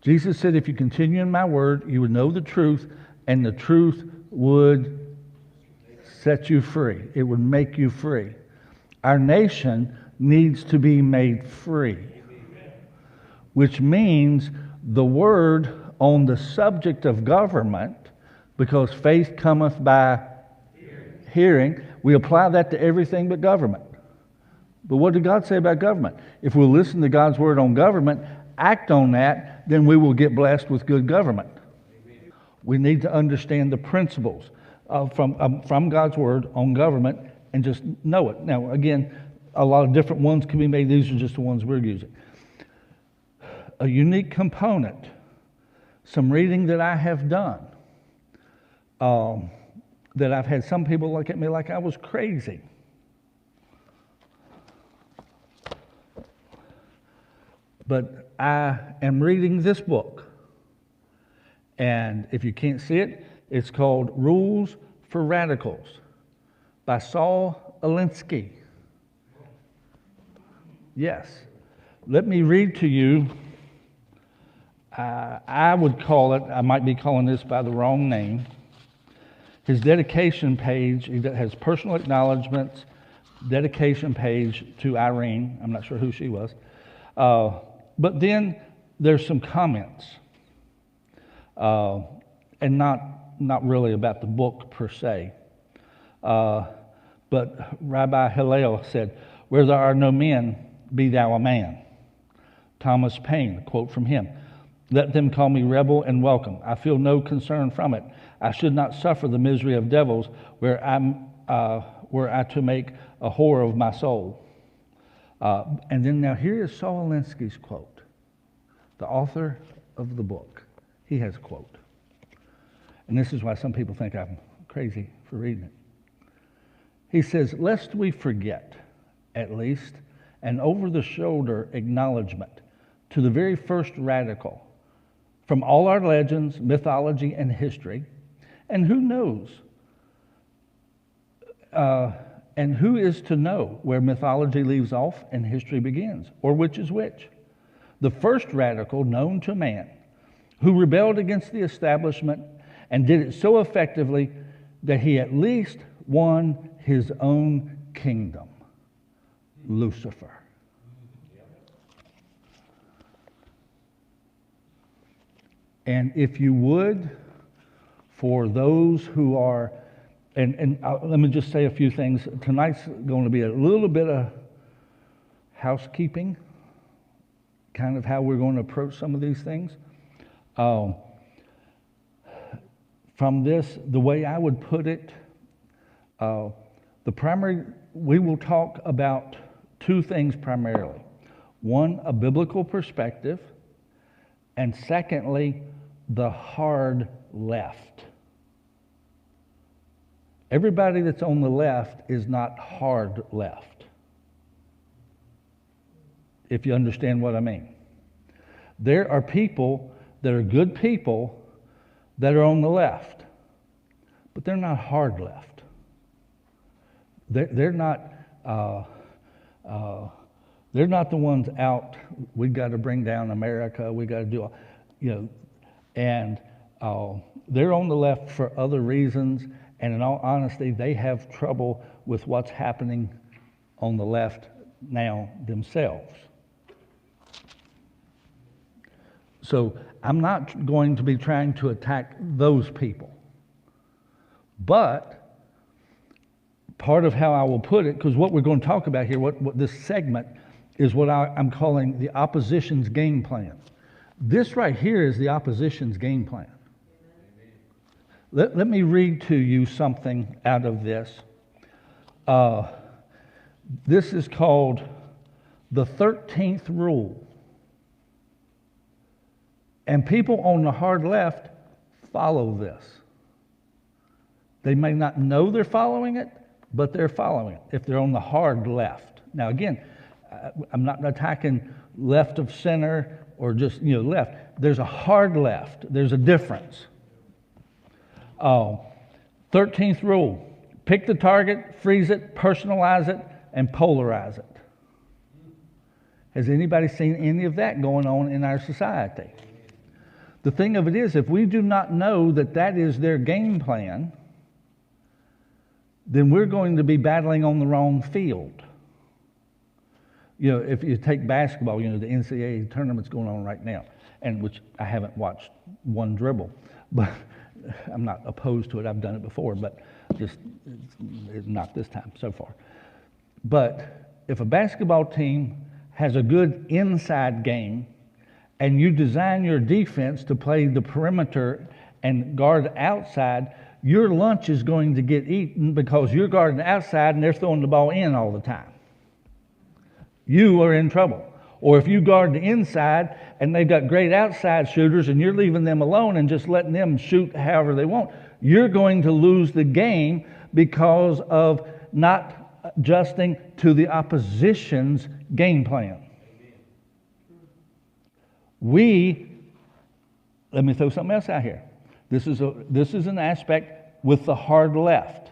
Jesus said, if you continue in my word, you would know the truth, and the truth would set you free. It would make you free. Our nation needs to be made free, which means the word on the subject of government, because faith cometh by hearing, we apply that to everything but government. But what did God say about government? If we'll listen to God's word on government, act on that, then we will get blessed with good government. We need to understand the principles from God's word on government and just know it. Now, again, a lot of different ones can be made. These are just the ones we're using. A unique component, some reading that I have done, that I've had some people look at me like I was crazy. But I am reading this book, and if you can't see it, it's called Rules for Radicals by Saul Alinsky. Yes. Let me read to you. I would call it, I might be calling this by the wrong name. His dedication page, he has personal acknowledgments, dedication page to Irene. I'm not sure who she was. But then there's some comments, and not really about the book per se. But Rabbi Hillel said, "Where there are no men, be thou a man." Thomas Paine, a quote from him, "Let them call me rebel and welcome. I feel no concern from it. I should not suffer the misery of devils were I to make a whore of my soul." And then now here is Saul Alinsky's quote, the author of the book. He has a quote. And this is why some people think I'm crazy for reading it. He says, "Lest we forget, at least, an over-the-shoulder acknowledgement to the very first radical from all our legends, mythology, and history, and who knows, and who is to know where mythology leaves off and history begins, or which is which? The first radical known to man, who rebelled against the establishment and did it so effectively that he at least won his own kingdom, Lucifer." And if you would, for those who are, and let me just say a few things. Tonight's going to be a little bit of housekeeping, kind of how we're going to approach some of these things. From this, the way I would put it, we will talk about two things primarily. One, a biblical perspective, and secondly, the hard left. Everybody that's on the left is not hard left, if you understand what I mean. There are people that are good people that are on the left, but they're not hard left. They're not the ones out, we got to bring down America, we got to do, and they're on the left for other reasons, and in all honesty, they have trouble with what's happening on the left now themselves. So I'm not going to be trying to attack those people. But part of how I will put it, because what we're going to talk about here, what this segment is what I'm calling the opposition's game plan. This right here is the opposition's game plan. Let me read to you something out of this. This is called the 13th rule. And people on the hard left follow this. They may not know they're following it, but they're following it if they're on the hard left. Now again, I'm not attacking left of center or just left. There's a hard left. There's a difference. 13th rule. Pick the target, freeze it, personalize it, and polarize it. Has anybody seen any of that going on in our society? The thing of it is, if we do not know that that is their game plan, then we're going to be battling on the wrong field. If you take basketball, the NCAA tournament's going on right now, and which I haven't watched one dribble, but I'm not opposed to it. I've done it before, but just not this time so far. But if a basketball team has a good inside game, and you design your defense to play the perimeter and guard outside, your lunch is going to get eaten because you're guarding outside and they're throwing the ball in all the time. You are in trouble. Or if you guard the inside and they've got great outside shooters and you're leaving them alone and just letting them shoot however they want, you're going to lose the game because of not adjusting to the opposition's game plan. Let me throw something else out here. This is an aspect with the hard left.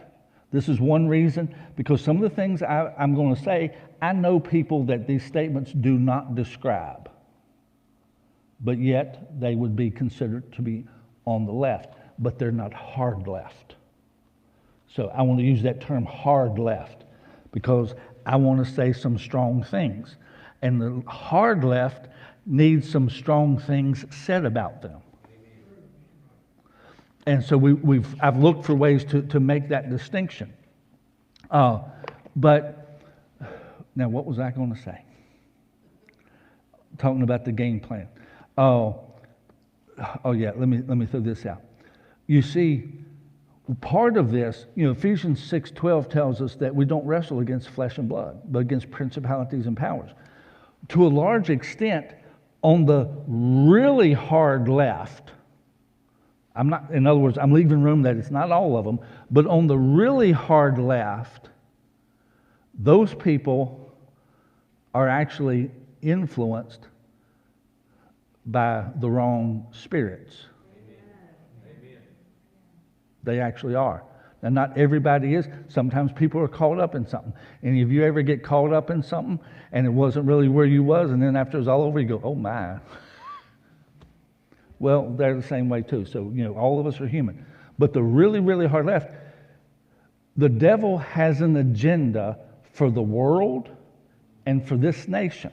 This is one reason, because some of the things I'm going to say, I know people that these statements do not describe, but yet they would be considered to be on the left, but they're not hard left. So I want to use that term hard left because I want to say some strong things. And the hard left needs some strong things said about them. And so I've looked for ways to make that distinction. But now, what was I going to say? Talking about the game plan. Oh yeah. Let me throw this out. You see, part of this, Ephesians 6:12 tells us that we don't wrestle against flesh and blood, but against principalities and powers. To a large extent, on the really hard left, in other words, I'm leaving room that it's not all of them, but on the really hard left, those people are actually influenced by the wrong spirits. Amen. They actually are. Now, not everybody is. Sometimes people are caught up in something. And if you ever get caught up in something and it wasn't really where you was, and then after it's all over, you go, oh my. Well, they're the same way too. So, all of us are human. But the really, really hard left, the devil has an agenda for the world and for this nation.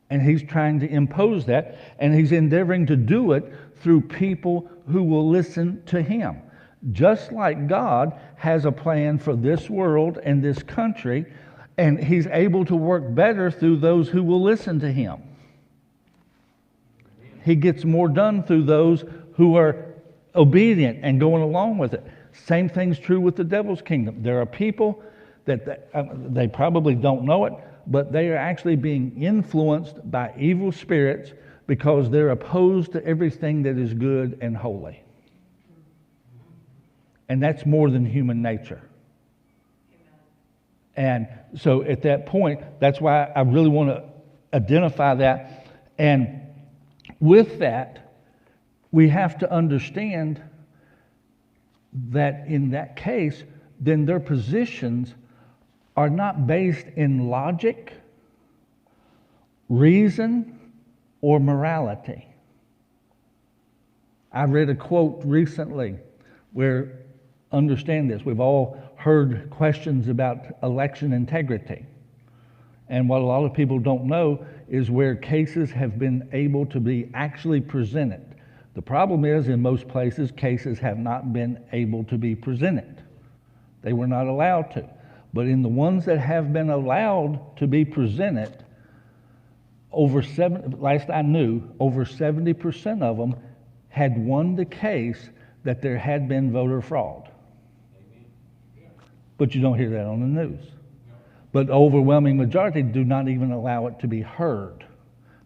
And he's trying to impose that, and he's endeavoring to do it through people who will listen to him. Just like God has a plan for this world and this country, and he's able to work better through those who will listen to him. He gets more done through those who are obedient and going along with it. Same thing's true with the devil's kingdom. There are people that they probably don't know it, but they are actually being influenced by evil spirits because they're opposed to everything that is good and holy. And that's more than human nature. And so at that point, that's why I really want to identify that. And with that, we have to understand that in that case, then their positions are not based in logic, reason, or morality. I read a quote recently where, understand this, we've all heard questions about election integrity. And what a lot of people don't know is where cases have been able to be actually presented. The problem is, in most places, cases have not been able to be presented. They were not allowed to. But in the ones that have been allowed to be presented, last I knew, over 70% of them had won the case that there had been voter fraud. But you don't hear that on the news. But the overwhelming majority do not even allow it to be heard,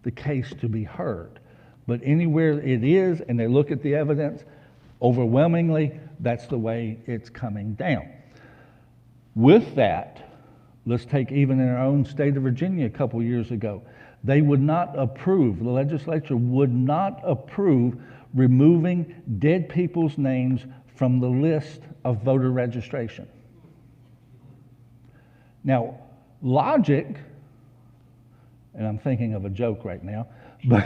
the case to be heard. But anywhere it is, and they look at the evidence, overwhelmingly, that's the way it's coming down. With that, let's take even in our own state of Virginia a couple years ago, they would not approve, the legislature would not approve removing dead people's names from the list of voter registration. Now, logic, and I'm thinking of a joke right now, but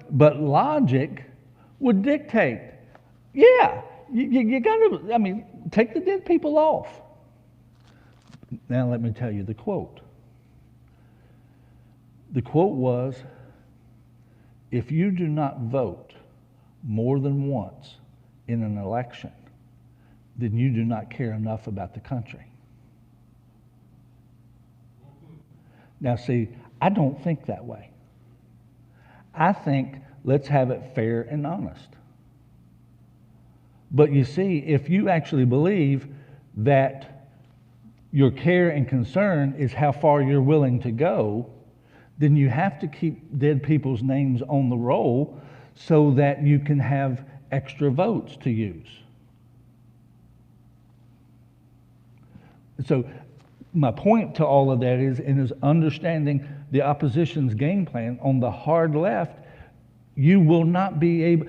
But logic would dictate, yeah, you got to, I mean, take the dead people off. Now let me tell you the quote. The quote was, if you do not vote more than once in an election, then you do not care enough about the country. Now see, I don't think that way. I think let's have it fair and honest. But you see, if you actually believe that your care and concern is how far you're willing to go, then you have to keep dead people's names on the roll so that you can have extra votes to use. So my point to all of that is understanding the opposition's game plan on the hard left. You will not be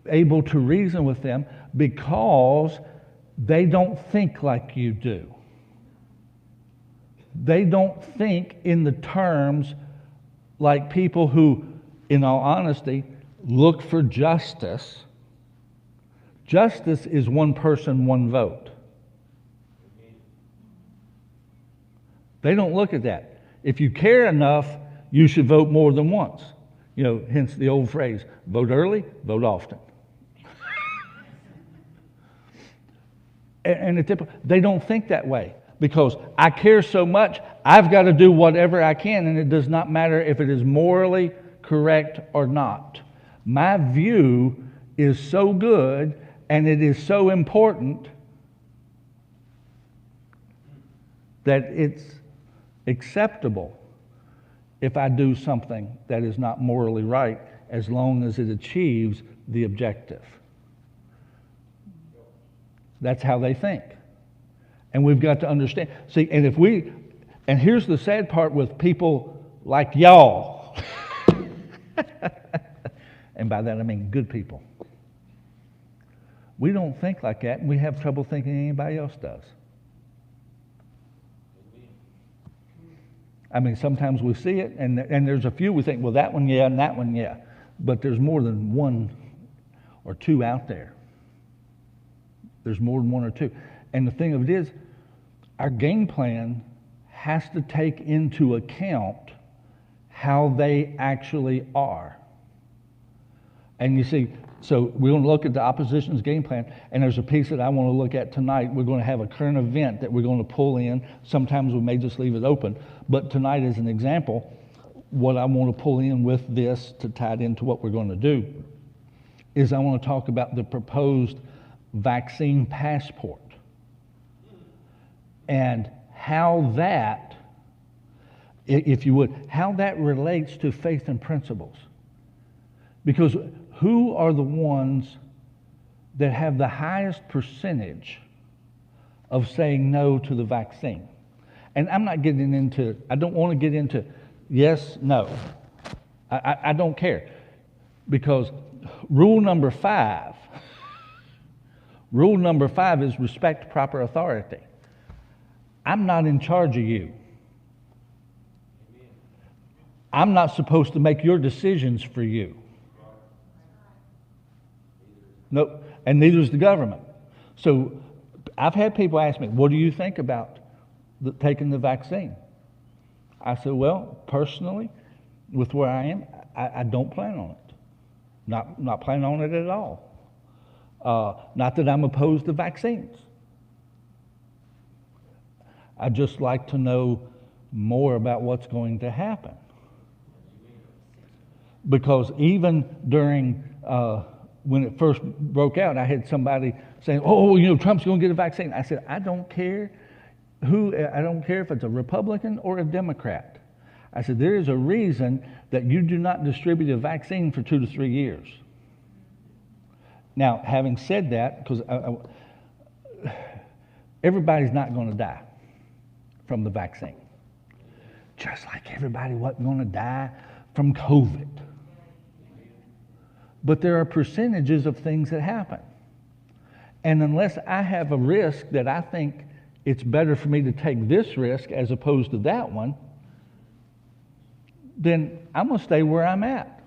able to reason with them because they don't think like you do. They don't think in the terms like people who, in all honesty, look for justice. Justice is one person, one vote. They don't look at that. If you care enough, you should vote more than once. You know, hence the old phrase, vote early, vote often. And they don't think that way because I care so much, I've got to do whatever I can, and it does not matter if it is morally correct or not. My view is so good and it is so important that it's acceptable if I do something that is not morally right as long as it achieves the objective. That's how they think. And we've got to understand. See, and here's the sad part with people like y'all. And by that I mean good people. We don't think like that, and we have trouble thinking anybody else does. I mean, sometimes we see it, and there's a few we think, well, that one, yeah, and that one, yeah. But there's more than one or two out there. There's more than one or two. And the thing of it is, our game plan has to take into account how they actually are. And you see, so we're going to look at the opposition's game plan, and there's a piece that I want to look at tonight. We're going to have a current event that we're going to pull in. Sometimes we may just leave it open. But tonight, as an example, what I want to pull in with this to tie it into what we're going to do is I want to talk about the proposed vaccine passport and how that, if you would, how that relates to faith and principles. Because who are the ones that have the highest percentage of saying no to the vaccine? And I'm not getting into, I don't want to get into yes, no. I don't care. Because rule number 5 is respect proper authority. I'm not in charge of you. I'm not supposed to make your decisions for you. Nope, and neither is the government. So I've had people ask me, what do you think about taking the vaccine? I said, well, personally, with where I am, I don't plan on it. Not planning on it at all. Not that I'm opposed to vaccines. I just like to know more about what's going to happen. Because even during when it first broke out, I had somebody saying, oh, you know, Trump's going to get a vaccine. I said, I don't care I don't care if it's a Republican or a Democrat. I said, there is a reason that you do not distribute a vaccine for 2 to 3 years. Now, having said that, because everybody's not going to die from the vaccine. Just like everybody wasn't going to die from COVID. But there are percentages of things that happen. And unless I have a risk that I think it's better for me to take this risk as opposed to that one, then I'm going to stay where I'm at.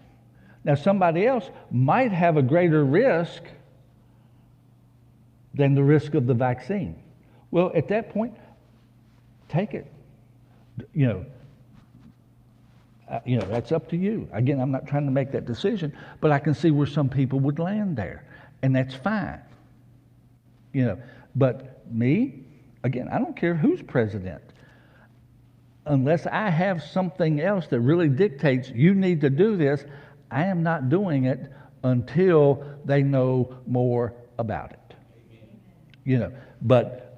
Now, somebody else might have a greater risk than the risk of the vaccine. Well, at that point, take it. That's up to you. Again, I'm not trying to make that decision, but I can see where some people would land there, and that's fine. But me, again, I don't care who's president. Unless I have something else that really dictates you need to do this, I am not doing it until they know more about it. But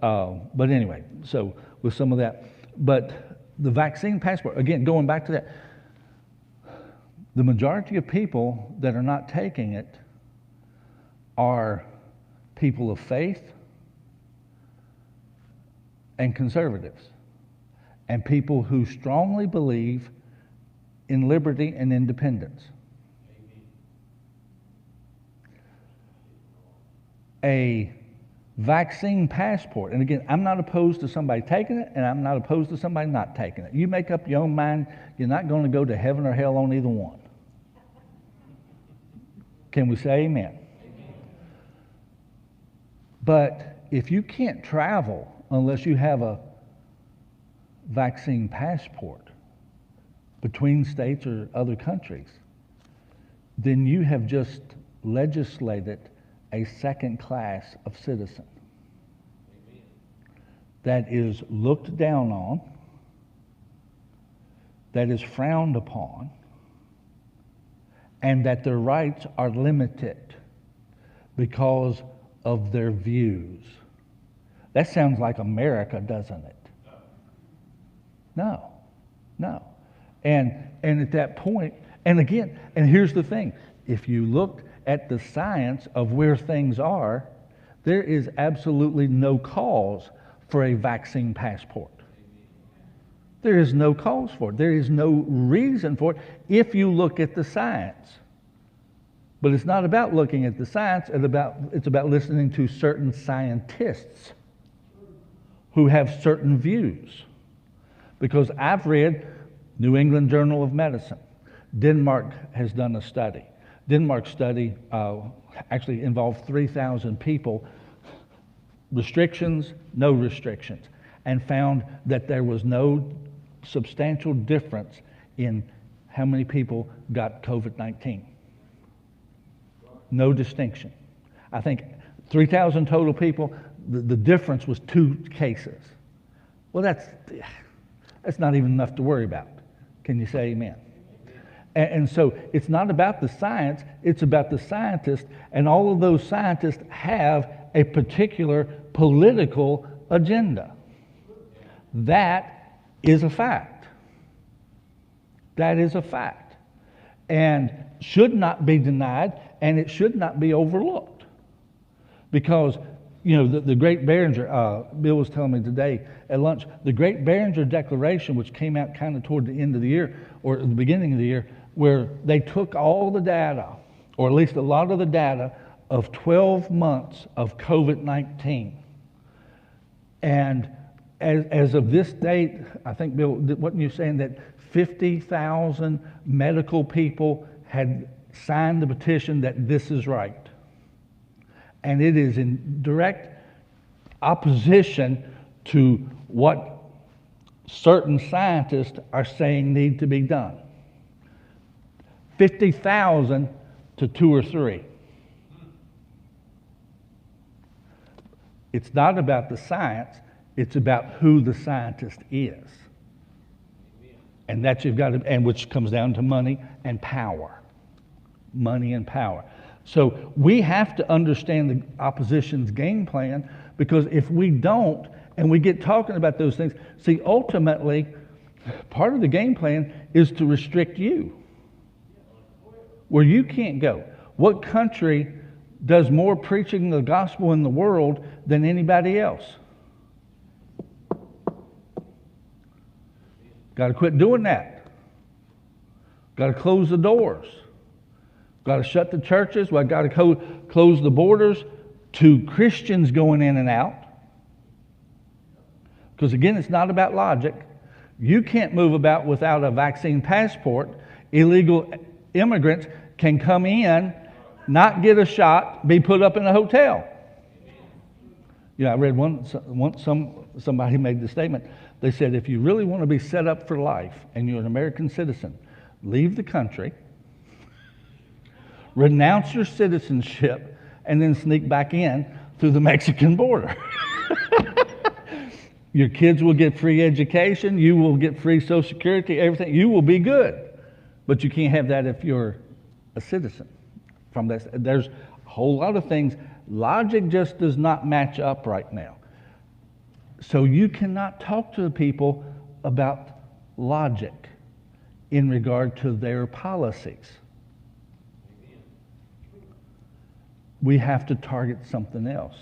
anyway, so with some of that, but the vaccine passport, again, going back to that, the majority of people that are not taking it are people of faith and conservatives, and people who strongly believe in liberty and independence. A vaccine passport, and again, I'm not opposed to somebody taking it, and I'm not opposed to somebody not taking it. You make up your own mind. You're not going to go to heaven or hell on either one. Can we say amen? But if you can't travel unless you have a vaccine passport between states or other countries, then you have just legislated a second class of citizen that is looked down on, that is frowned upon, and that their rights are limited because of their views. That sounds like America, doesn't it? No. And at that point, and again, and here's the thing, if you look at the science of where things are, there is absolutely no cause for a vaccine passport. There is no cause for it. There is no reason for it if you look at the science. But it's not about looking at the science, it's about listening to certain scientists who have certain views. Because I've read New England Journal of Medicine. Denmark has done a study. Denmark's study actually involved 3,000 people, restrictions, no restrictions, and found that there was no substantial difference in how many people got COVID-19. No distinction. I think 3,000 total people, the difference was 2 cases. Well, that's not even enough to worry about. Can you say amen? And so it's not about the science, it's about the scientists, and all of those scientists have a particular political agenda. That is a fact. That is a fact. And should not be denied, and it should not be overlooked. Because, the Great Barringer, Bill was telling me today at lunch, the Great Barringer Declaration, which came out kind of toward the end of the year, or at the beginning of the year, where they took all the data, or at least a lot of the data, of 12 months of COVID-19. And as of this date, I think, Bill, wasn't you saying that 50,000 medical people had signed the petition that this is right? And it is in direct opposition to what certain scientists are saying need to be done. 50,000 to 2 or 3. It's not about the science, it's about who the scientist is. And that you've got to, and which comes down to money and power. Money and power. So we have to understand the opposition's game plan, because if we don't, and we get talking about those things, see, ultimately, part of the game plan is to restrict you, where you can't go. What country does more preaching the gospel in the world than anybody else? Got to quit doing that. Got to close the doors. Got to shut the churches. Well, got to close the borders to Christians going in and out. Because again, it's not about logic. You can't move about without a vaccine passport. Illegal immigrants, can come in, not get a shot, be put up in a hotel. I read somebody made the statement. They said, if you really want to be set up for life and you're an American citizen, leave the country, renounce your citizenship, and then sneak back in through the Mexican border. Your kids will get free education. You will get free Social Security, everything. You will be good. But you can't have that if you're a citizen. From this, there's a whole lot of things. Logic just does not match up right now. So you cannot talk to the people about logic in regard to their policies. We have to target something else.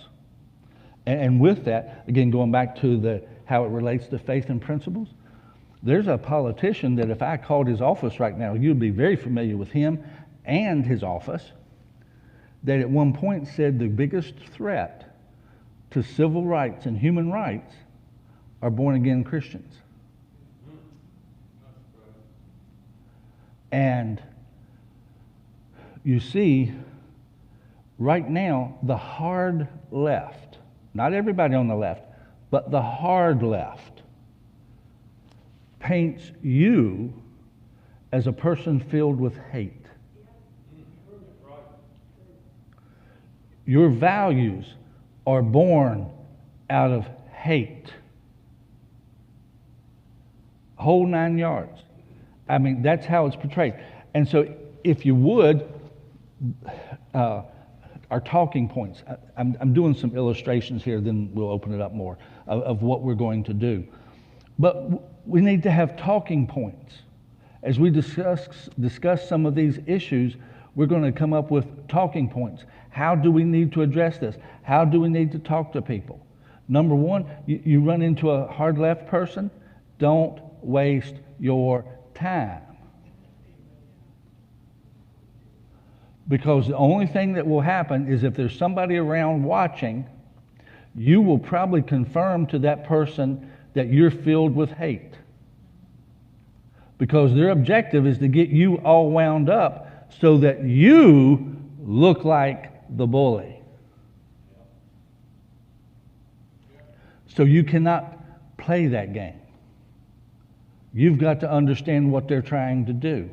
And with that, again, going back to how it relates to faith and principles, there's a politician that if I called his office right now, you'd be very familiar with him and his office, that at one point said the biggest threat to civil rights and human rights are born-again Christians. And you see, right now, the hard left, not everybody on the left, but the hard left, paints you as a person filled with hate. Your values are born out of hate. Whole 9 yards. I mean, that's how it's portrayed. And so, if you would, our talking points. I'm doing some illustrations here, then we'll open it up more of what we're going to do. But we need to have talking points. As we discuss some of these issues, we're going to come up with talking points. How do we need to address this? How do we need to talk to people? Number one, you run into a hard left person, don't waste your time. Because the only thing that will happen is if there's somebody around watching, you will probably confirm to that person that you're filled with hate. Because their objective is to get you all wound up so that you look like the bully. So you cannot play that game. You've got to understand what they're trying to do.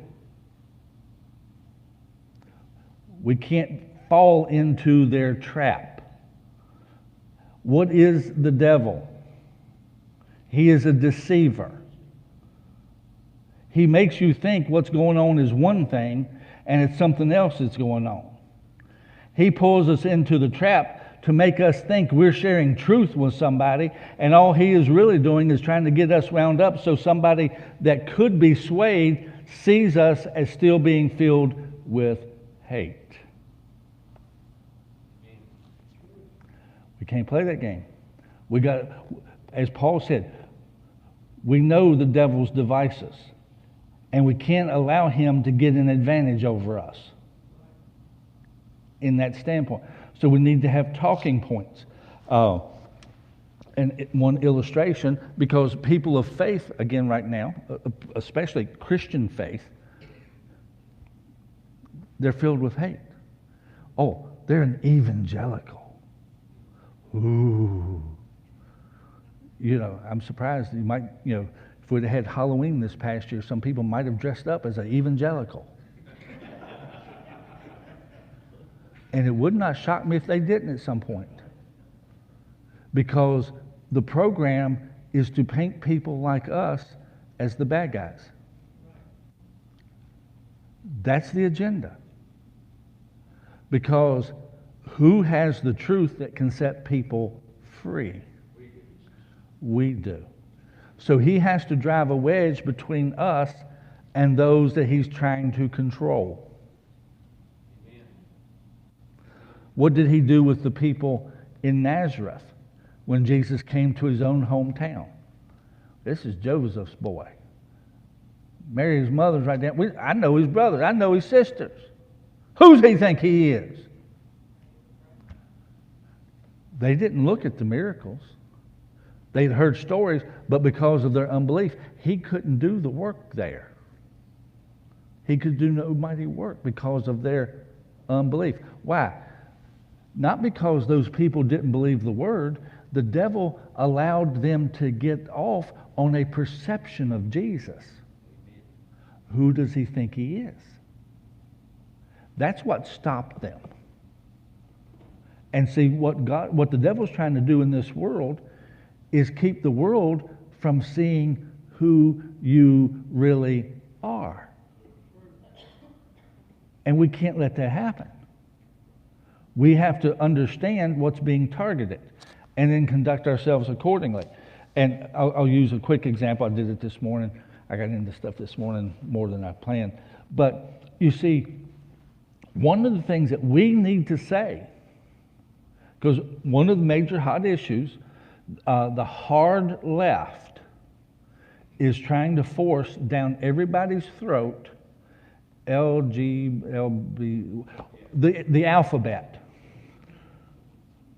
We can't fall into their trap. What is the devil? He is a deceiver. He makes you think what's going on is one thing and it's something else that's going on. He pulls us into the trap to make us think we're sharing truth with somebody, and all he is really doing is trying to get us wound up so somebody that could be swayed sees us as still being filled with hate. We can't play that game. We got, as Paul said, we know the devil's devices, and we can't allow him to get an advantage over us in that standpoint. So we need to have talking points. And one illustration, because people of faith, again right now, especially Christian faith, they're filled with hate. Oh, they're an evangelical. Ooh. I'm surprised you might, if we'd have had Halloween this past year, some people might have dressed up as an evangelical. And it would not shock me if they didn't at some point. Because the program is to paint people like us as the bad guys. That's the agenda. Because who has the truth that can set people free? We do. So he has to drive a wedge between us and those that he's trying to control. What did he do with the people in Nazareth when Jesus came to his own hometown? This is Joseph's boy. Mary's mother's right there. I know his brothers. I know his sisters. Who's he think he is? They didn't look at the miracles. They'd heard stories, but because of their unbelief, he couldn't do the work there. He could do no mighty work because of their unbelief. Why? Not because those people didn't believe the word. The devil allowed them to get off on a perception of Jesus. Who does he think he is? That's what stopped them. And see, what the devil's trying to do in this world is keep the world from seeing who you really are. And we can't let that happen. We have to understand what's being targeted and then conduct ourselves accordingly. And I'll use a quick example. I did it this morning. I got into stuff this morning more than I planned. But you see, one of the things that we need to say, because one of the major hot issues, the hard left is trying to force down everybody's throat LB, the alphabet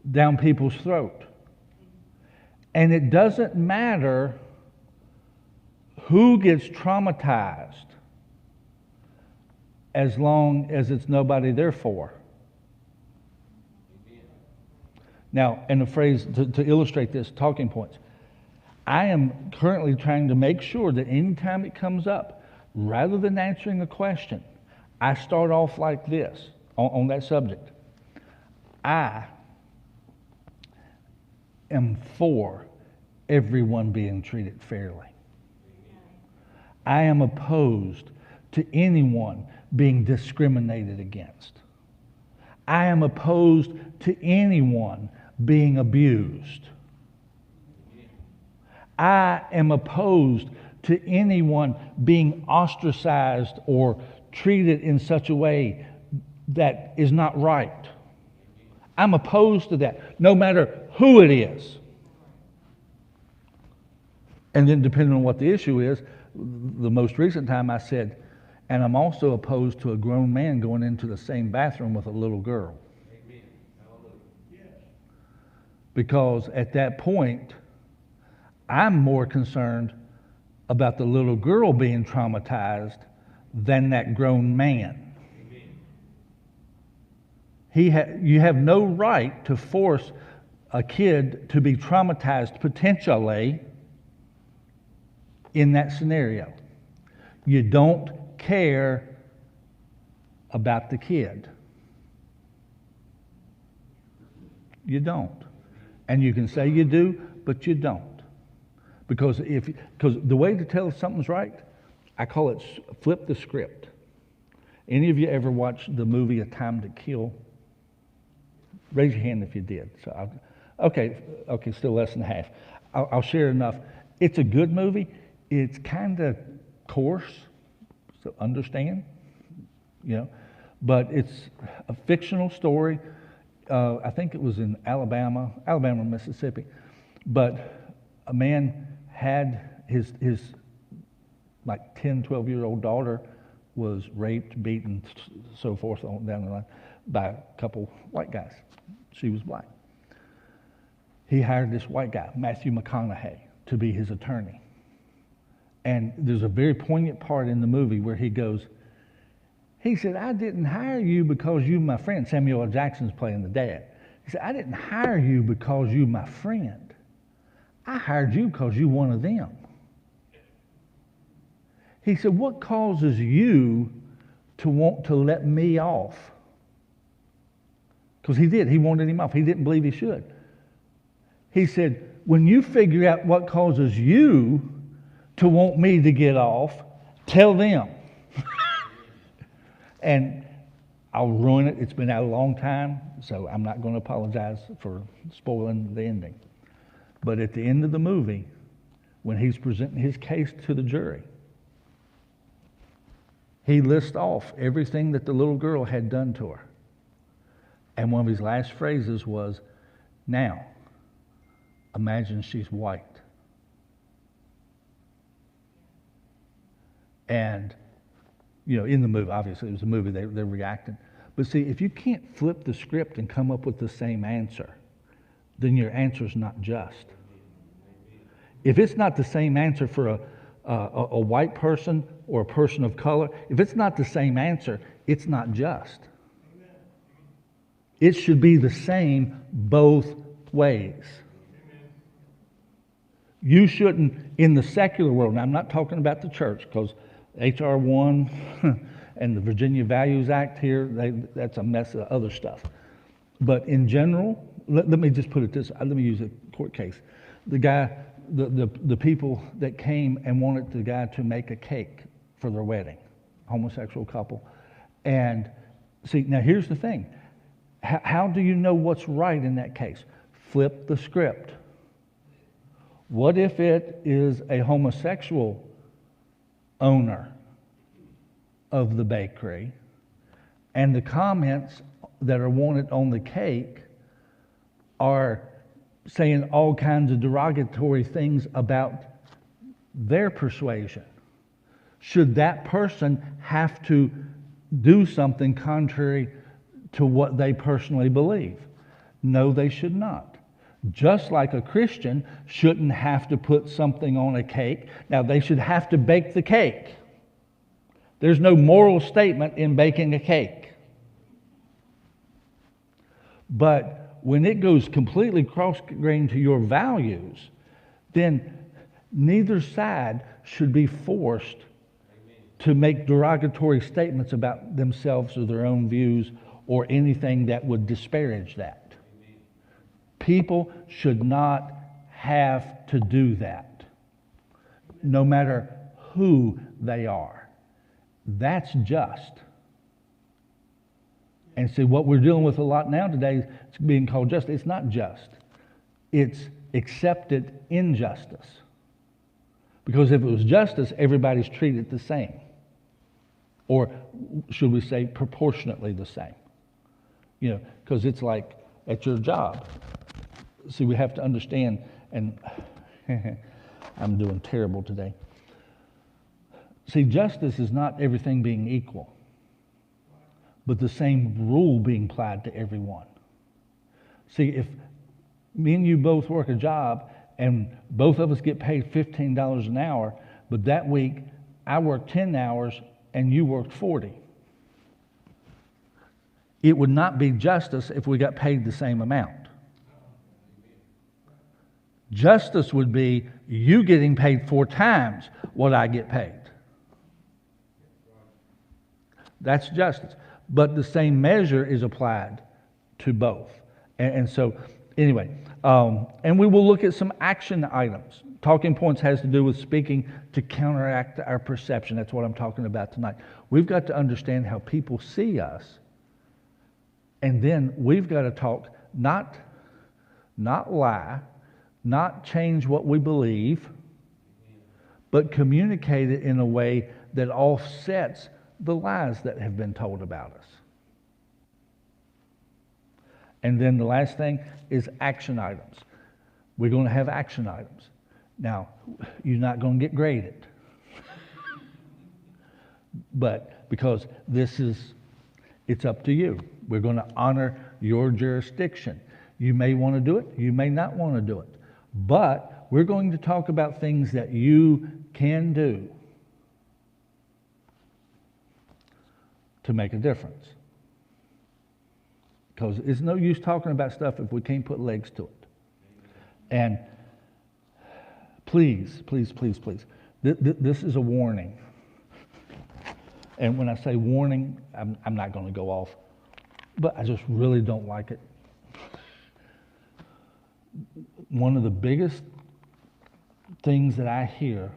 down people's throat. And it doesn't matter who gets traumatized as long as it's nobody there for. Now, and the phrase to illustrate this, talking points. I am currently trying to make sure that anytime it comes up, rather than answering a question, I start off like this on that subject. I am for everyone being treated fairly. I am opposed to anyone being discriminated against. I am opposed to anyone being abused. I am opposed to anyone being ostracized or treated in such a way that is not right. I'm opposed to that, no matter who it is. And then depending on what the issue is, the most recent time I said, and I'm also opposed to a grown man going into the same bathroom with a little girl. Amen. Hallelujah. Because at that point, I'm more concerned about the little girl being traumatized than that grown man. You have no right to force a kid to be traumatized potentially in that scenario. You don't care about the kid. You don't. And you can say you do, but you don't. Because the way to tell if something's right, I call it flip the script. Any of you ever watched the movie A Time to Kill? Raise your hand if you did. So okay, still less than half. I'll share enough. It's a good movie. It's kind of coarse, so understand, but it's a fictional story. I think it was in Alabama or Mississippi, but a man had his like 10, 12-year-old daughter was raped, beaten, so forth on down the line by a couple white guys. She was black. He hired this white guy, Matthew McConaughey, to be his attorney. And there's a very poignant part in the movie where he said, I didn't hire you because you're my friend. Samuel L. Jackson's playing the dad. He said, I didn't hire you because you're my friend. I hired you because you're one of them. He said, what causes you to want to let me off? Because he did. He wanted him off. He didn't believe he should. He said, when you figure out what causes you to want me to get off, tell them. And I'll ruin it. It's been out a long time, so I'm not going to apologize for spoiling the ending. But at the end of the movie, when he's presenting his case to the jury, he lists off everything that the little girl had done to her. And one of his last phrases was, now, imagine she's white. And, in the movie, obviously it was a movie, they're reacting. But see, if you can't flip the script and come up with the same answer, then your answer's not just. If it's not the same answer for a white person or a person of color, if it's not the same answer, it's not just. It should be the same both ways. You shouldn't, in the secular world, and I'm not talking about the church, because H.R. 1 and the Virginia Values Act here, that's a mess of other stuff. But in general, let me just put it this way. Let me use a court case. The guy, the people that came and wanted the guy to make a cake for their wedding, homosexual couple. And see, now here's the thing. How do you know what's right in that case? Flip the script. What if it is a homosexual owner of the bakery, and the comments that are wanted on the cake are saying all kinds of derogatory things about their persuasion? Should that person have to do something contrary to what they personally believe? No, they should not. Just like a Christian shouldn't have to put something on a cake. Now, they should have to bake the cake. There's no moral statement in baking a cake. But when it goes completely cross-grained to your values, then neither side should be forced to make derogatory statements about themselves or their own views or anything that would disparage that. People should not have to do that, no matter who they are. That's just. And see, what we're dealing with a lot now today, it's being called just. It's not just. It's accepted injustice. Because if it was justice, everybody's treated the same. Or should we say proportionately the same? You know, because it's like at your job. See, we have to understand, and I'm doing terrible today. See, justice is not everything being equal, but the same rule being applied to everyone. See, if me and you both work a job and both of us get paid $15 an hour, but that week I worked 10 hours and you worked 40, it would not be justice if we got paid the same amount. Justice would be you getting paid 4 times what I get paid. That's justice. But the same measure is applied to both. And so, anyway, and we will look at some action items. Talking points has to do with speaking to counteract our perception. That's what I'm talking about tonight. We've got to understand how people see us. And then we've got to talk, not lie, not change what we believe, but communicate it in a way that offsets the lies that have been told about us. And then the last thing is action items. We're going to have action items. Now, you're not going to get graded. But because it's up to you. We're going to honor your jurisdiction. You may want to do it. You may not want to do it. But we're going to talk about things that you can do to make a difference. Because it's no use talking about stuff if we can't put legs to it. And please, please, please, please, this is a warning. And when I say warning, I'm not going to go off. But I just really don't like it. One of the biggest things that I hear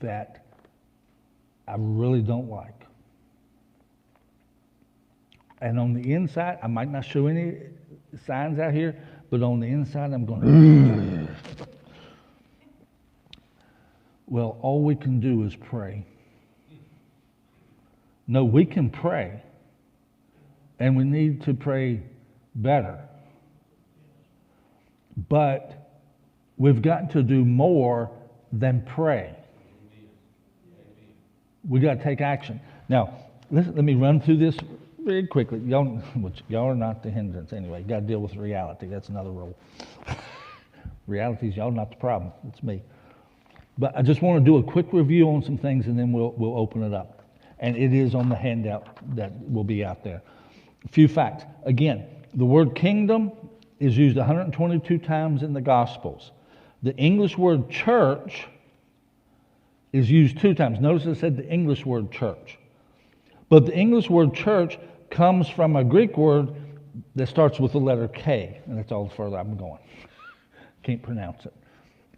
that I really don't like. And on the inside, I might not show any signs out here, but on the inside, I'm going, well, all we can do is pray. No, we can pray, and we need to pray better. But we've got to do more than pray. We've got to take action. Now, let me run through this very quickly. Y'all are not the hindrance anyway. You got to deal with reality. That's another rule. Reality is y'all not the problem. It's me. But I just want to do a quick review on some things, and then we'll open it up. And it is on the handout that will be out there. A few facts. Again, the word kingdom is used 122 times in the Gospels. The English word church is used 2 times. Notice I said the English word church. But the English word church comes from a Greek word that starts with the letter K. And that's all the further I'm going. Can't pronounce it.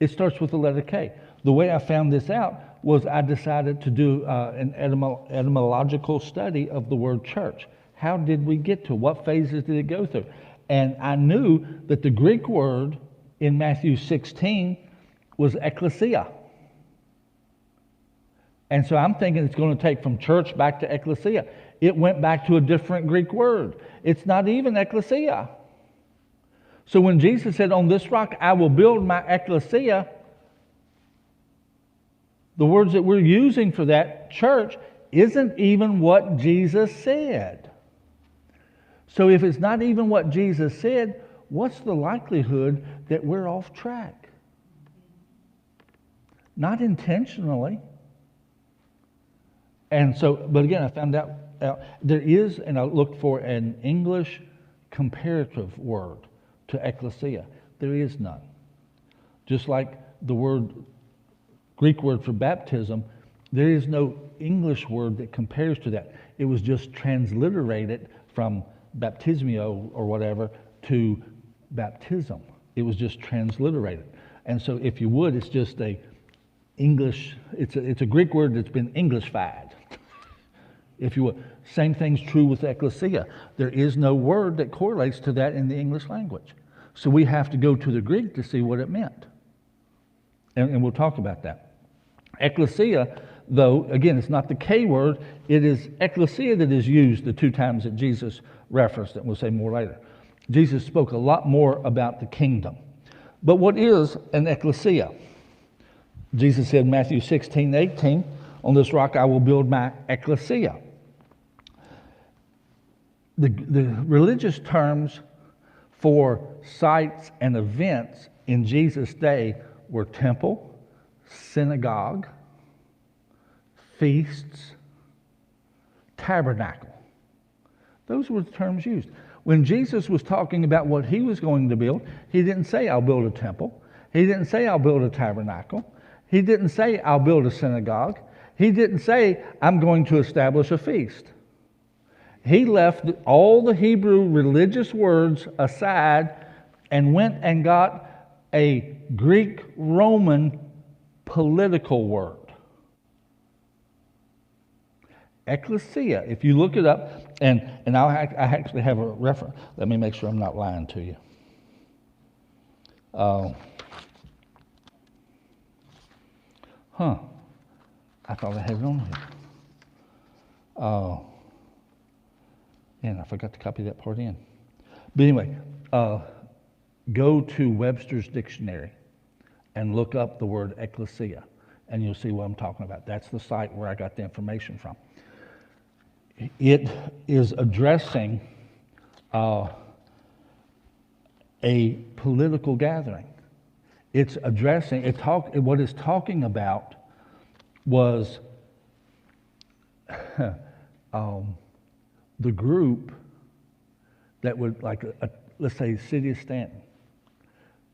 It starts with the letter K. The way I found this out was I decided to do an etymological study of the word church. How did we get to? What phases did it go through? And I knew that the Greek word in Matthew 16 was ecclesia. And so I'm thinking it's going to take from church back to ecclesia. It went back to a different Greek word. It's not even ecclesia. So when Jesus said, on this rock I will build my ecclesia, the words that we're using for that, church, isn't even what Jesus said. So if it's not even what Jesus said, what's the likelihood that we're off track? Not intentionally. And so, but again, I found out there is, and I looked for an English comparative word to ecclesia. There is none. Just like the Greek word for baptism, there is no English word that compares to that. It was just transliterated from baptismio or whatever to baptism. It was just transliterated. And so if you would, it's just a English, it's a Greek word that's been Englishfied. If you would. Same thing's true with ecclesia. There is no word that correlates to that in the English language. So we have to go to the Greek to see what it meant. And we'll talk about that. Ecclesia, though, again, it's not the K word. It is ecclesia that is used the 2 times that Jesus referenced it. We'll say more later. Jesus spoke a lot more about the kingdom. But what is an ecclesia? Jesus said in Matthew 16:18, on this rock I will build my ecclesia. The religious terms for sites and events in Jesus' day were temple, synagogue, feasts, tabernacle. Those were the terms used. When Jesus was talking about what he was going to build, he didn't say, I'll build a temple. He didn't say, I'll build a tabernacle. He didn't say, I'll build a synagogue. He didn't say, I'm going to establish a feast. He left all the Hebrew religious words aside and went and got a Greek-Roman political word. Ecclesia, if you look it up, and I actually have a reference. Let me make sure I'm not lying to you. I thought I had it on here. And I forgot to copy that part in. But anyway, go to Webster's Dictionary and look up the word ecclesia, and you'll see what I'm talking about. That's the site where I got the information from. It is addressing a political gathering. It's addressing, what it's talking about was the group that would, like, let's say, city of Stanton.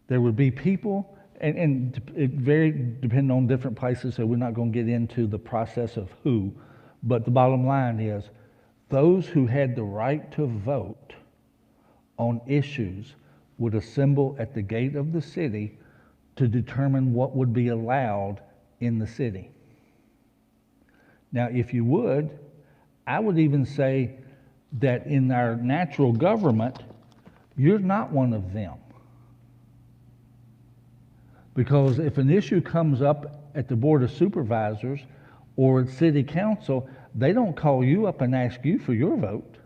There would be people, and it varied depending on different places, so we're not going to get into the process of who, but the bottom line is those who had the right to vote on issues would assemble at the gate of the city to determine what would be allowed in the city. Now, if you would, I would even say that in our natural government, you're not one of them. Because if an issue comes up at the Board of Supervisors or at City Council, they don't call you up and ask you for your vote.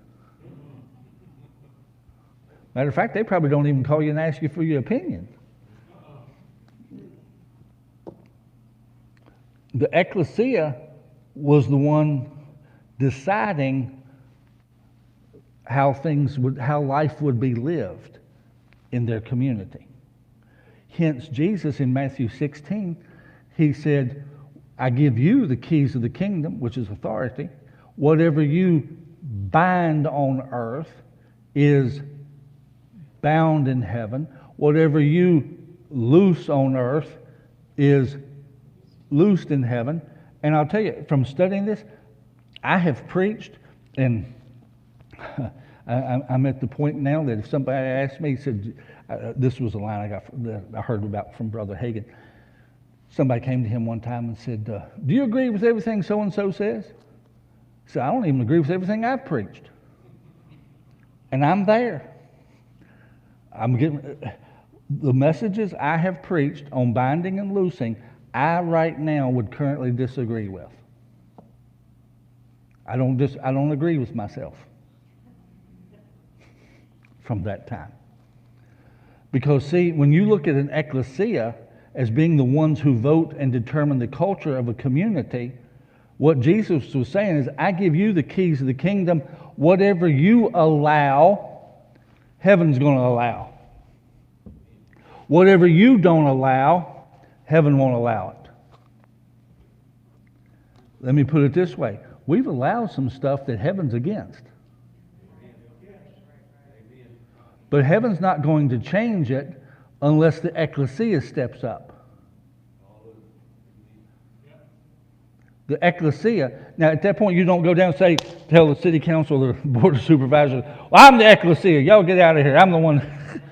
Matter of fact, they probably don't even call you and ask you for your opinion. The ecclesia was the one deciding how life would be lived in their community. Hence, Jesus in Matthew 16, he said, I give you the keys of the kingdom, which is authority. Whatever you bind on earth is bound in heaven. Whatever you loose on earth is loosed in heaven. And I'll tell you, from studying this, I have preached, and I'm at the point now that if somebody asked me, said, this was a line that I heard about from Brother Hagin. Somebody came to him one time and said, do you agree with everything so-and-so says? He said, I don't even agree with everything I've preached. And I'm there. I'm getting the messages I have preached on binding and loosing, I right now would currently disagree with. I don't agree with myself from that time. Because see, when you look at an ecclesia as being the ones who vote and determine the culture of a community, what Jesus was saying is, I give you the keys of the kingdom. Whatever you allow, heaven's going to allow. Whatever you don't allow, heaven won't allow it. Let me put it this way. We've allowed some stuff that heaven's against. But heaven's not going to change it unless the ecclesia steps up. The ecclesia, now at that point you don't go down and say, tell the city council or the board of supervisors, well, I'm the ecclesia, y'all get out of here, I'm the one.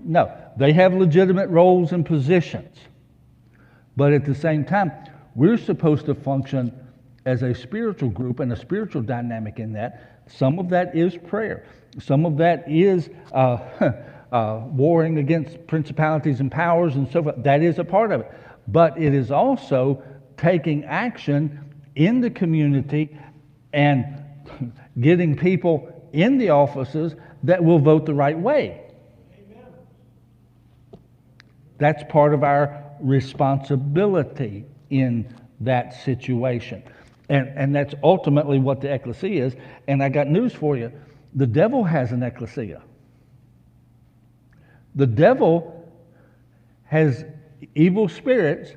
No, they have legitimate roles and positions. But at the same time, we're supposed to function as a spiritual group and a spiritual dynamic in that. Some of that is prayer. Some of that is warring against principalities and powers and so forth. That is a part of it. But it is also taking action in the community and getting people in the offices that will vote the right way. Amen. That's part of our responsibility in that situation. And that's ultimately what the ecclesia is. And I got news for you. The devil has an ecclesia. The devil has evil spirits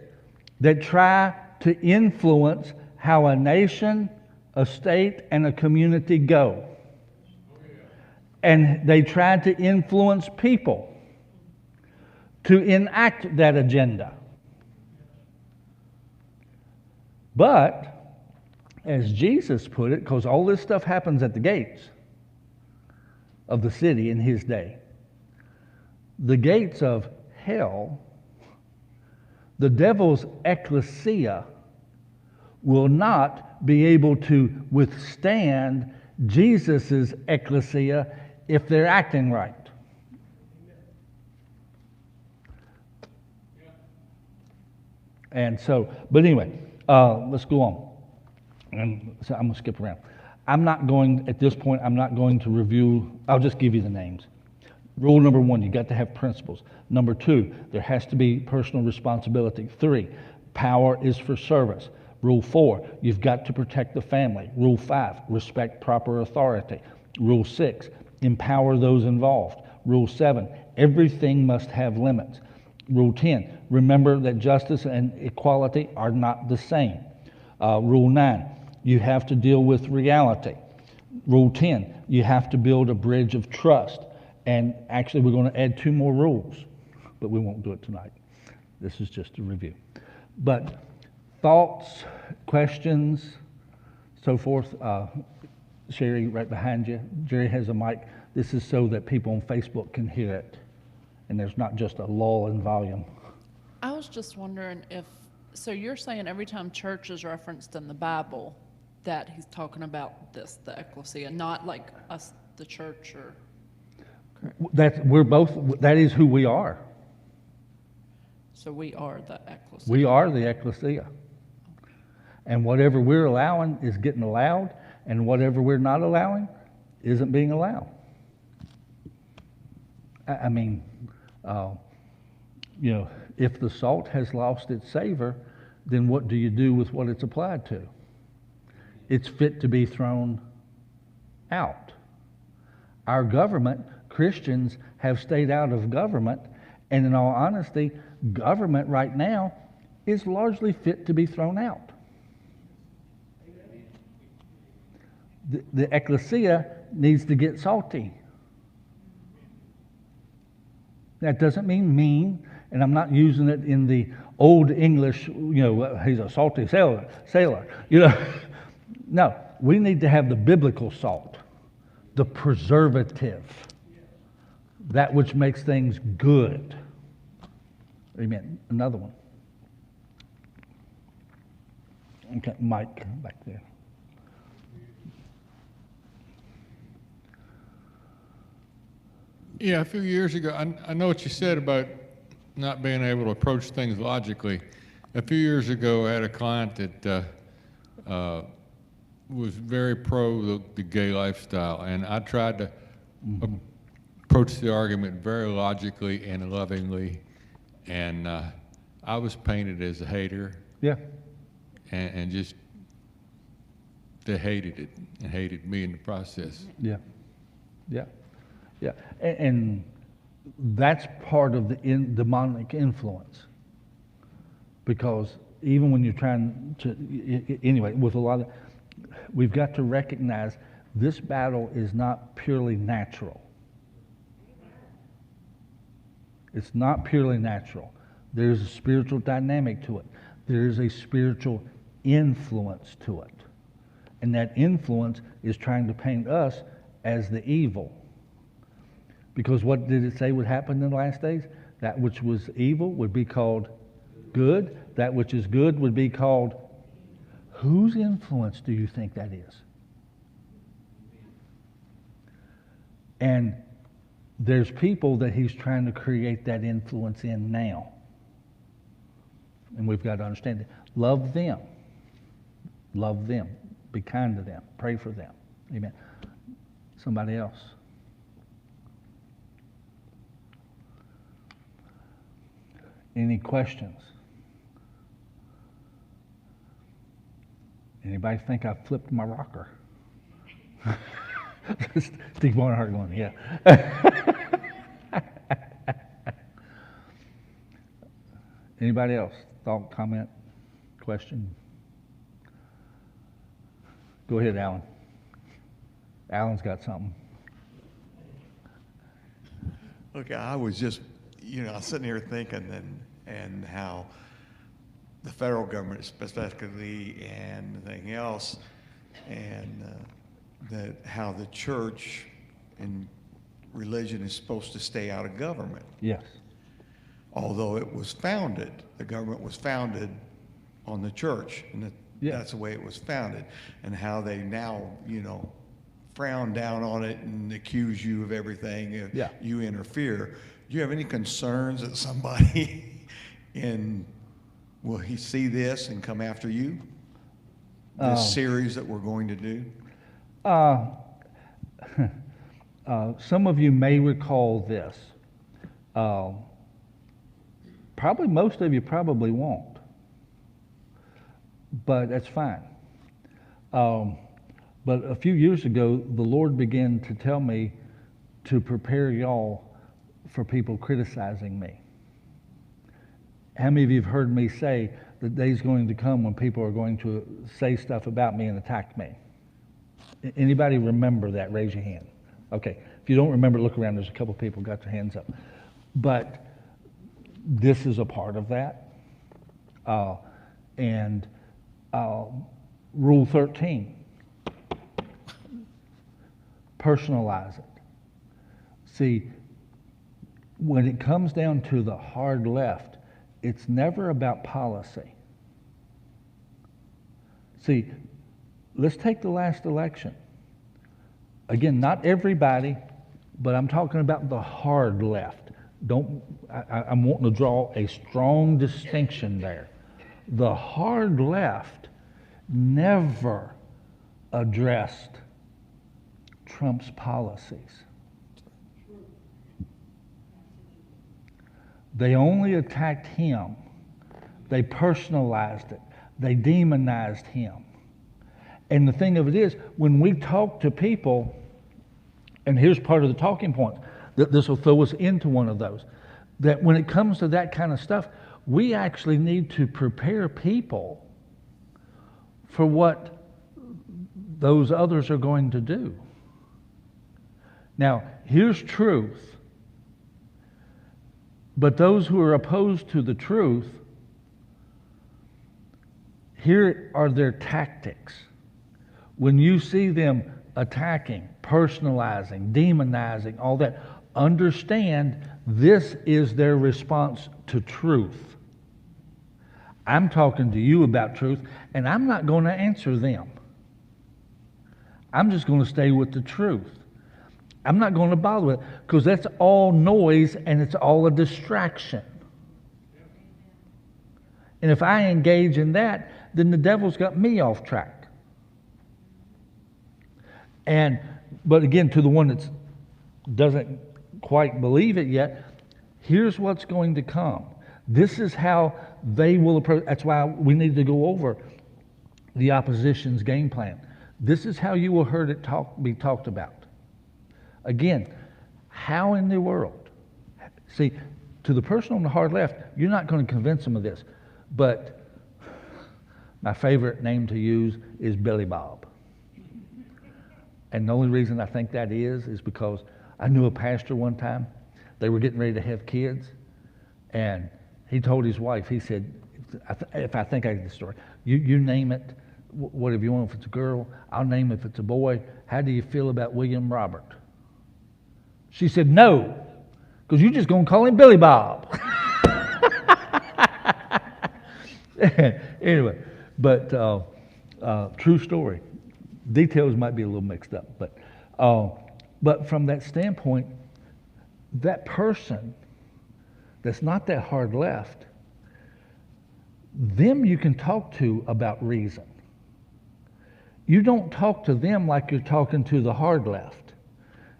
that try to influence how a nation, a state, and a community go. And they try to influence people to enact that agenda. But, as Jesus put it, because all this stuff happens at the gates of the city in his day, the gates of hell, the devil's ecclesia will not be able to withstand Jesus' ecclesia if they're acting right. And so, but anyway, let's go on. And so I'm going to skip around. At this point, I'm not going to review, I'll just give you the names. Rule number 1, you got to have principles. Number 2, there has to be personal responsibility. 3, power is for service. Rule 4, you've got to protect the family. Rule 5, respect proper authority. Rule 6, empower those involved. Rule 7, everything must have limits. Rule 10, remember that justice and equality are not the same. Rule 9, you have to deal with reality. Rule 10, you have to build a bridge of trust. And actually, we're going to add 2 more rules, but we won't do it tonight. This is just a review. But thoughts, questions, so forth. Sherry, right behind you. Jerry has a mic. This is so that people on Facebook can hear it, and there's not just a lull in volume. I was just wondering so you're saying every time church is referenced in the Bible that he's talking about this, the ecclesia, not like us, the church, or... That is who we are. So we are the ecclesia. We are the ecclesia. And whatever we're allowing is getting allowed, and whatever we're not allowing isn't being allowed. I mean, if the salt has lost its savor, then what do you do with what it's applied to? It's fit to be thrown out. Our government, Christians have stayed out of government, and in all honesty, government right now is largely fit to be thrown out. The ecclesia needs to get salty. That doesn't mean mean, and I'm not using it in the old English, he's a salty sailor. No, we need to have the biblical salt, the preservative, that which makes things good. Amen. Another one. Okay, Mike, back there. Yeah, a few years ago, I know what you said about not being able to approach things logically. A few years ago, I had a client that was very pro the gay lifestyle, and I tried to approach the argument very logically and lovingly, and I was painted as a hater. Yeah. And just they hated it and hated me in the process. Yeah. And that's part of the demonic influence. Because even when you're trying to, anyway, with a lot of, we've got to recognize this battle is not purely natural. It's not purely natural. There's a spiritual dynamic to it. There is a spiritual influence to it. And that influence is trying to paint us as the evil. Because what did it say would happen in the last days? That which was evil would be called good. That which is good would be called, whose influence do you think that is? And there's people that he's trying to create that influence in now. And we've got to understand it. Love them. Love them. Be kind to them. Pray for them. Amen. Somebody else. Any questions? Anybody think I flipped my rocker? Steve Barnhart going, yeah. Anybody else? Thought, comment, question? Go ahead, Alan. Alan's got something. Okay, I was just, I was sitting here thinking and how the federal government specifically and everything else, and that how the church and religion is supposed to stay out of government. Yes. Although it was founded, the government was founded on the church, and that's the way it was founded, and how they now, frown down on it and accuse you of everything if you interfere. Do you have any concerns that somebody will he see this and come after you? This series that we're going to do? Some of you may recall this. Probably most of you probably won't. But that's fine. But a few years ago, the Lord began to tell me to prepare y'all for people criticizing me. How many of you have heard me say the day's going to come when people are going to say stuff about me and attack me? Anybody remember that? Raise your hand. Okay. If you don't remember, look around. There's a couple people got their hands up. But this is a part of that. Rule 13. Personalize it. See, when it comes down to the hard left, it's never about policy. See, let's take the last election. Again, not everybody, but I'm talking about the hard left. I'm wanting to draw a strong distinction there. The hard left never addressed Trump's policies. They only attacked him. They personalized it. They demonized him. And the thing of it is, when we talk to people, and here's part of the talking point, that this will throw us into one of those, that when it comes to that kind of stuff, we actually need to prepare people for what those others are going to do. Now, here's truth. But those who are opposed to the truth, here are their tactics. When you see them attacking, personalizing, demonizing, all that, understand this is their response to truth. I'm talking to you about truth, and I'm not going to answer them. I'm just going to stay with the truth. I'm not going to bother with it, because that's all noise and it's all a distraction. And if I engage in that, then the devil's got me off track. But again, to the one that doesn't quite believe it yet, here's what's going to come. This is how they will approach. That's why we need to go over the opposition's game plan. This is how you will hear it be talked about. Again, how in the world? See, to the person on the hard left, you're not going to convince them of this. But my favorite name to use is Billy Bob. And the only reason I think that is because I knew a pastor one time. They were getting ready to have kids. And he told his wife, he said, if I think I get the story, you name it, whatever you want. If it's a girl, I'll name it if it's a boy. How do you feel about William Robert? She said, no, because you're just going to call him Billy Bob. Anyway, but true story. Details might be a little mixed up, but from that standpoint, that person that's not that hard left, them you can talk to about reason. You don't talk to them like you're talking to the hard left.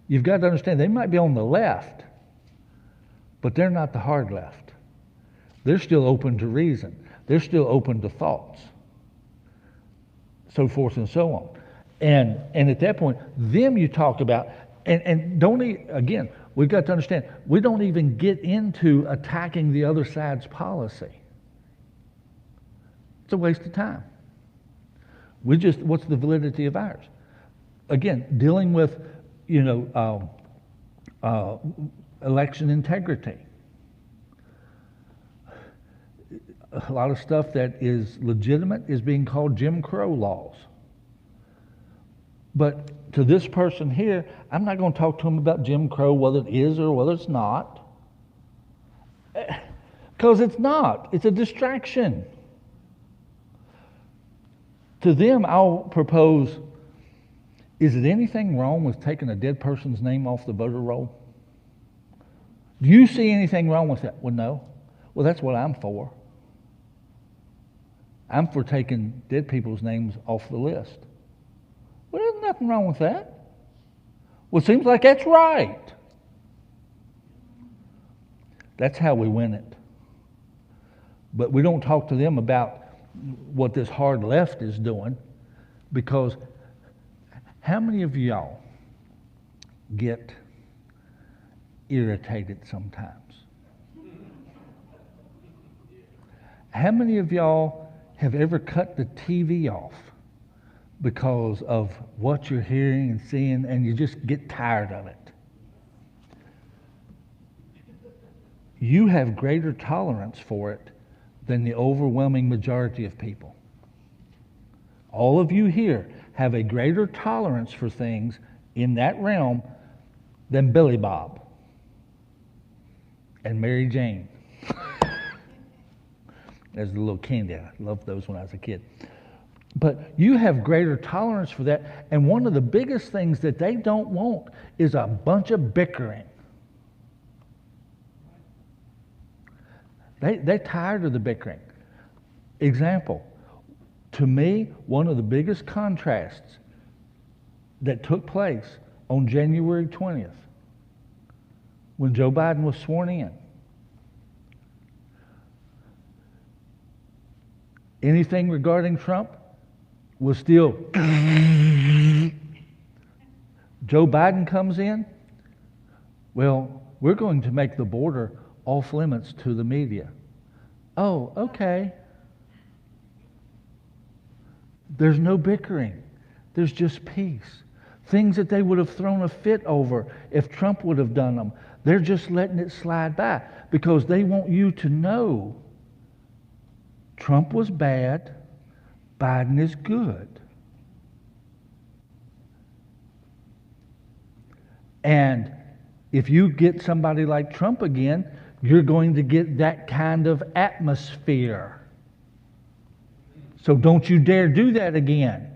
You've got to understand, they might be on the left, but they're not the hard left. They're still open to reason. They're still open to thoughts, so forth and so on. And at that point, them you talk about, and don't again, we've got to understand, we don't even get into attacking the other side's policy. It's a waste of time. What's the validity of ours? Again, dealing with, election integrity. A lot of stuff that is legitimate is being called Jim Crow laws. But to this person here, I'm not going to talk to him about Jim Crow, whether it is or whether it's not. Because it's not. It's a distraction. To them, I'll propose, is it anything wrong with taking a dead person's name off the voter roll? Do you see anything wrong with that? Well, no. Well, that's what I'm for. I'm for taking dead people's names off the list. Well, there's nothing wrong with that. Well, it seems like that's right. That's how we win it. But we don't talk to them about what this hard left is doing, because how many of y'all get irritated sometimes? How many of y'all have ever cut the TV off because of what you're hearing and seeing, and you just get tired of it? You have greater tolerance for it than the overwhelming majority of people. All of you here have a greater tolerance for things in that realm than Billy Bob and Mary Jane. There's the little candy. I loved those when I was a kid. But you have greater tolerance for that, and one of the biggest things that they don't want is a bunch of bickering. They're tired of the bickering. Example, to me, one of the biggest contrasts that took place on January 20th, when Joe Biden was sworn in. Anything regarding Trump was still... Joe Biden comes in, well, we're going to make the border off limits to the media. Oh, okay. There's no bickering. There's just peace. Things that they would have thrown a fit over if Trump would have done them, they're just letting it slide by because they want you to know Trump was bad, Biden is good. And if you get somebody like Trump again, you're going to get that kind of atmosphere. So don't you dare do that again.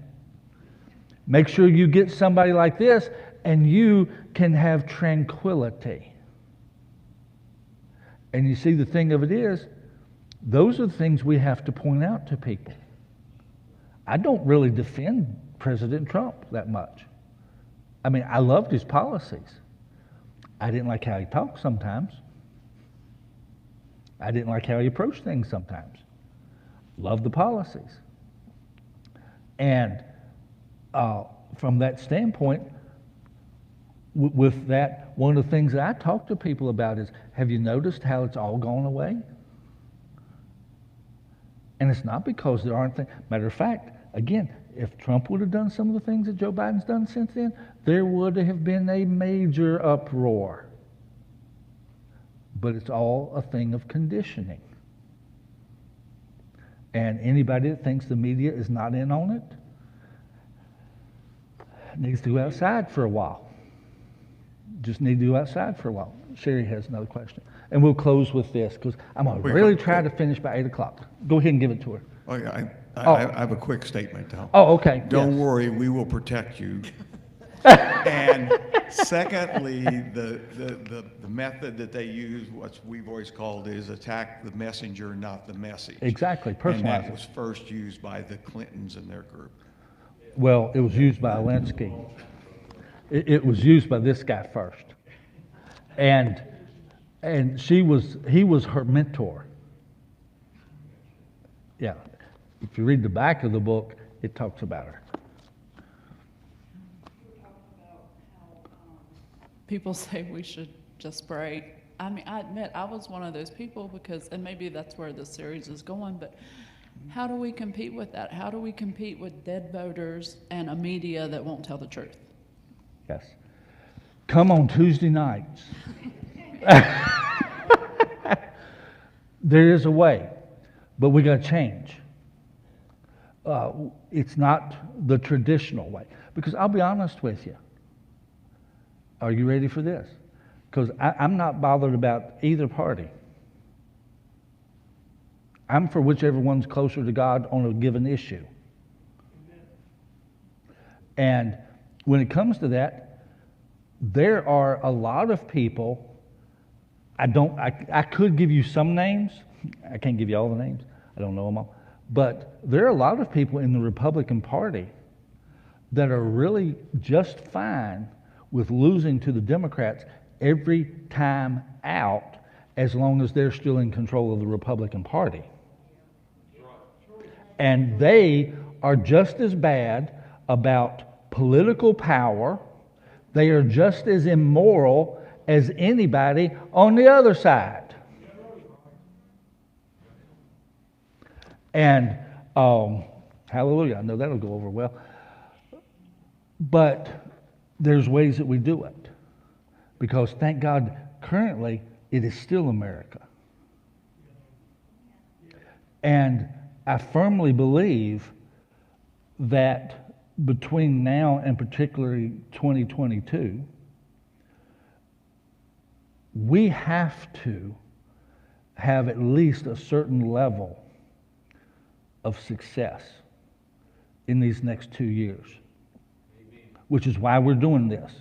Make sure you get somebody like this and you can have tranquility. And you see, the thing of it is, those are the things we have to point out to people. I don't really defend President Trump that much. I mean, I loved his policies. I didn't like how he talked sometimes. I didn't like how he approached things sometimes. Loved the policies. And from that standpoint, with that, one of the things that I talk to people about is, have you noticed how it's all gone away? And it's not because there aren't things. Matter of fact, again, if Trump would have done some of the things that Joe Biden's done since then, there would have been a major uproar. But it's all a thing of conditioning. And anybody that thinks the media is not in on it needs to go outside for a while. Just need to go outside for a while. Sherry has another question. And we'll close with this because I'm going to really try to finish by 8 o'clock. Go ahead and give it to her. Oh, yeah, I have a quick statement, though. Oh, okay. Don't yes. worry, we will protect you. And secondly, the method that they use, what we've always called is attack the messenger, not the message. Exactly, personalize And that it. was first used by the Clintons and their group. Well, it was used by Alinsky. It was used by this guy first. And he was her mentor. Yeah. If you read the back of the book, it talks about her. People say we should just pray. I mean, I admit I was one of those people because, and maybe that's where the series is going, but how do we compete with that? How do we compete with dead voters and a media that won't tell the truth? Yes. Come on Tuesday nights. There is a way, but we got to change. It's not the traditional way. Because I'll be honest with you. Are you ready for this? Because I'm not bothered about either party. I'm for whichever one's closer to God on a given issue. And when it comes to that, there are a lot of people. I could give you some names. I can't give you all the names. I don't know them all. But there are a lot of people in the Republican Party that are really just fine with losing to the Democrats every time out, as long as they're still in control of the Republican Party. And they are just as bad about political power. They are just as immoral as anybody on the other side. And hallelujah, I know that'll go over well. But there's ways that we do it. Because thank God, currently, it is still America. And I firmly believe that between now and particularly 2022, we have to have at least a certain level of success in these next 2 years. Amen. Which is why we're doing this.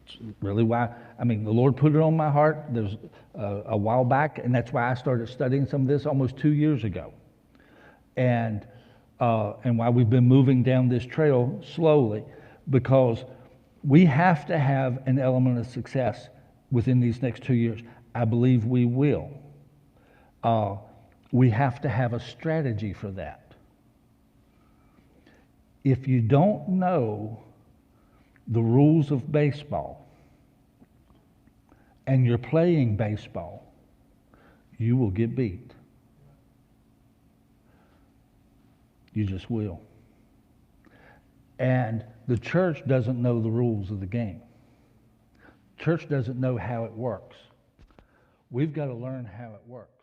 It's really why, I mean, the Lord put it on my heart. There's a while back, and that's why I started studying some of this almost 2 years ago. And why we've been moving down this trail slowly, because we have to have an element of success within these next 2 years. I believe we will. We have to have a strategy for that. If you don't know the rules of baseball and you're playing baseball, you will get beat. You just will. And the church doesn't know the rules of the game. Church doesn't know how it works. We've got to learn how it works.